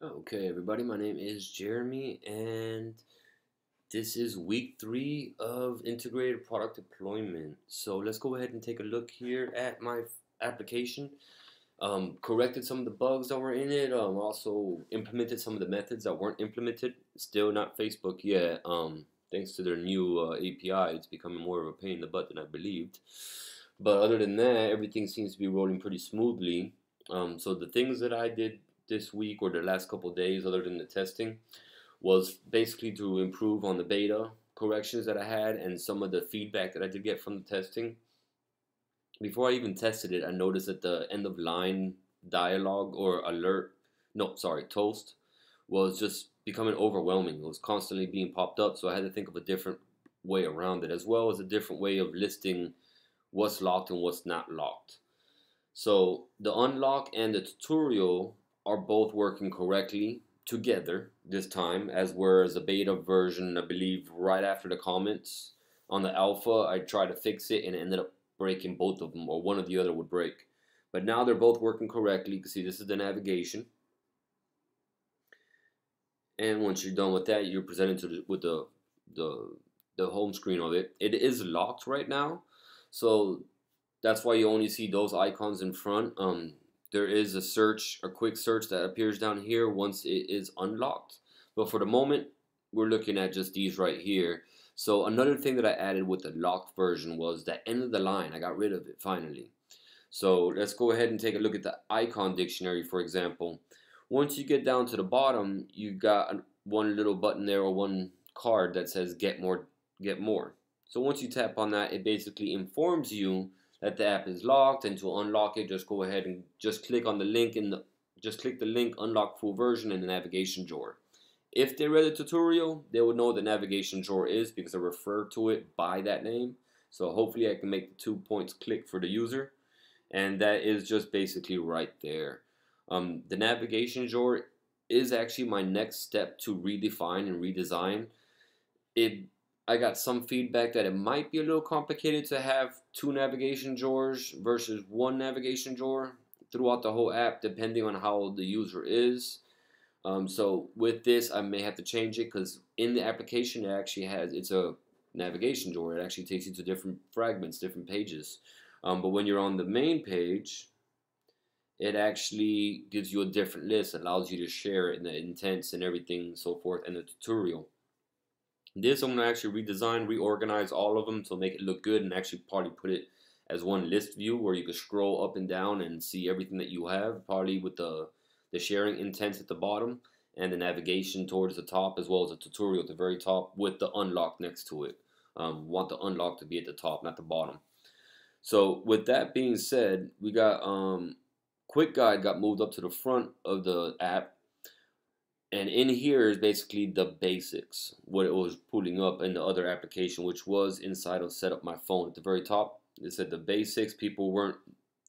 Okay, everybody, my name is Jeremy, and this is week 3 of integrated product deployment. So let's go ahead and take a look here at my application. Corrected some of the bugs that were in it. Also implemented some of the methods that weren't implemented. Still not Facebook yet. Thanks to their new API, it's becoming more of a pain in the butt than I believed. But other than that, everything seems to be rolling pretty smoothly. So the things that I did this week or the last couple of days, other than the testing, was basically to improve on the beta corrections that I had and some of the feedback that I did get from the testing. Before I even tested it, I noticed that the end of line dialogue or alert, no, sorry, toast, was just becoming overwhelming. It was constantly being popped up, so I had to think of a different way around it, as well as a different way of listing what's locked and what's not locked. So the unlock and the tutorial are both working correctly together this time, as whereas the beta version, I believe, right after the comments on the alpha, I tried to fix it and it ended up breaking both of them, or one or the other would break. But now they're both working correctly. You can see this is the navigation. And once you're done with that, you're presented with the home screen of it. It is locked right now, so that's why you only see those icons in front. There is a search, a quick search that appears down here once it is unlocked. But for the moment, we're looking at just these right here. So another thing that I added with the locked version was the end of the line. I got rid of it finally. So let's go ahead and take a look at the icon dictionary, for example. Once you get down to the bottom, you got one little button there or one card that says get more, get more. So once you tap on that, it basically informs you that the app is locked, and to unlock it, just go ahead and just click on the link just click the link unlock full version in the navigation drawer. If they read the tutorial, they would know what the navigation drawer is because I refer to it by that name. So hopefully I can make the 2 points click for the user, and that is just basically right there. The navigation drawer is actually my next step to redefine and redesign. I got some feedback that it might be a little complicated to have 2 navigation drawers versus 1 navigation drawer throughout the whole app, depending on how the user is. So with this, I may have to change it because in the application, it's a navigation drawer. It actually takes you to different fragments, different pages. But when you're on the main page, it actually gives you a different list, allows you to share it in the intents and everything and so forth, and the tutorial. This I'm going to actually redesign, reorganize all of them to make it look good, and actually probably put it as one list view where you can scroll up and down and see everything that you have, probably with the sharing intents at the bottom and the navigation towards the top, as well as a tutorial at the very top with the unlock next to it. Want the unlock to be at the top, not the bottom. So with that being said, we got Quick Guide got moved up to the front of the app. And in here is basically the basics, what it was pulling up in the other application, which was inside of Set Up My Phone. At the very top, it said the basics. People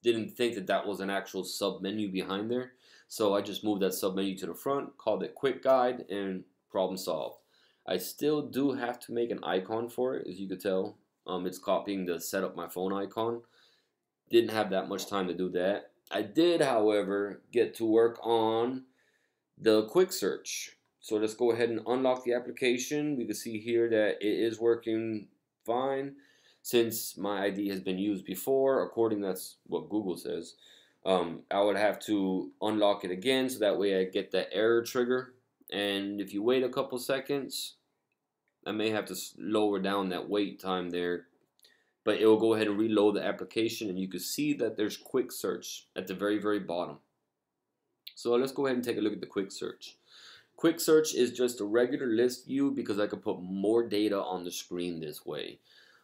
didn't think that that was an actual sub menu behind there. So I just moved that sub menu to the front, called it Quick Guide, and problem solved. I still do have to make an icon for it, as you could tell. It's copying the Set Up My Phone icon. Didn't have that much time to do that. I did, however, get to work on the quick search. So let's go ahead and unlock the application. We can see here that it is working fine since my ID has been used before. According, that's what Google says. I would have to unlock it again so that way I get that error trigger. And if you wait a couple seconds, I may have to lower down that wait time there, but it will go ahead and reload the application, and you can see that there's quick search at the very, very bottom. So let's go ahead and take a look at the quick search. Quick search is just a regular list view because I could put more data on the screen this way.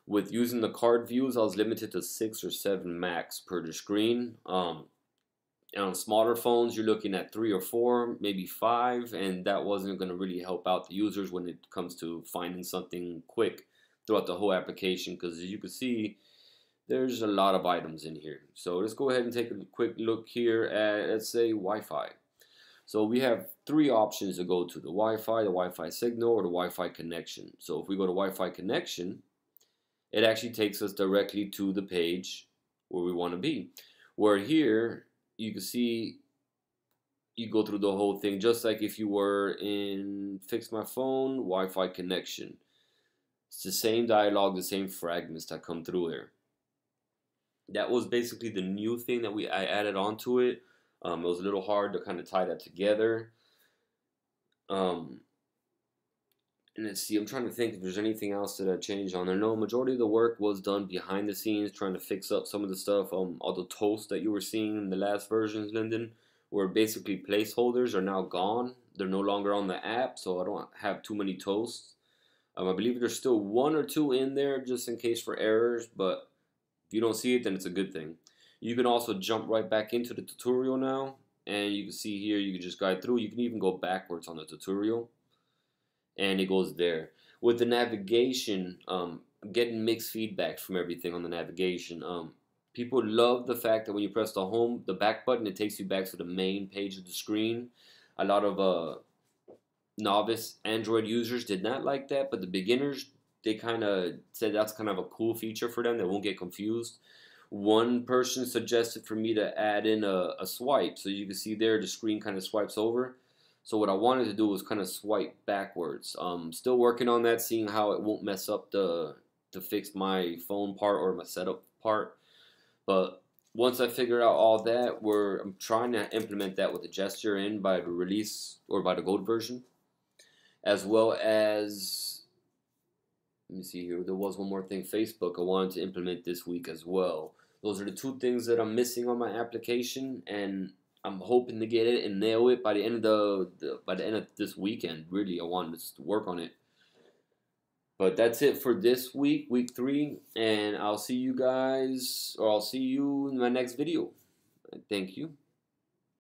With using the card views, I was limited to 6 or 7 max per the screen. And on smaller phones, you're looking at 3 or 4, maybe 5, and that wasn't going to really help out the users when it comes to finding something quick throughout the whole application, because as you can see, there's a lot of items in here. So let's go ahead and take a quick look here at, let's say, Wi-Fi. So we have 3 options to go to: the Wi-Fi signal, or the Wi-Fi connection. So if we go to Wi-Fi connection, it actually takes us directly to the page where we want to be. Where here, you can see you go through the whole thing just like if you were in Fix My Phone Wi-Fi connection. It's the same dialogue, the same fragments that come through there. That was basically the new thing that I added onto it. It was a little hard to kind of tie that together. Um, and let's see, I'm trying to think if there's anything else that I changed on there. No, majority of the work was done behind the scenes, trying to fix up some of the stuff. All the toasts that you were seeing in the last versions, Lyndon, were basically placeholders, are now gone. They're no longer on the app, so I don't have too many toasts. I believe there's still one or two in there just in case for errors, but if you don't see it, then it's a good thing. You can also jump right back into the tutorial now, and you can see here, you can just guide through. You can even go backwards on the tutorial, and it goes there. With the navigation, I'm getting mixed feedback from everything on the navigation. People love the fact that when you press the back button, it takes you back to the main page of the screen. A lot of novice Android users did not like that, but the beginners, they kind of said that's kind of a cool feature for them. They won't get confused. One person suggested for me to add in a swipe, so you can see there the screen kind of swipes over. So what I wanted to do was kind of swipe backwards. Still working on that, seeing how it won't mess up to fix my phone part or my setup part. But once I figure out all that, I'm trying to implement that with the gesture in by the release or by the gold version, as well as, let me see here, there was one more thing, Facebook, I wanted to implement this week as well. Those are the two things that I'm missing on my application, and I'm hoping to get it and nail it by the end of this weekend. Really, I wanted to work on it. But that's it for this week, week 3, and I'll see you guys, or I'll see you in my next video. Thank you.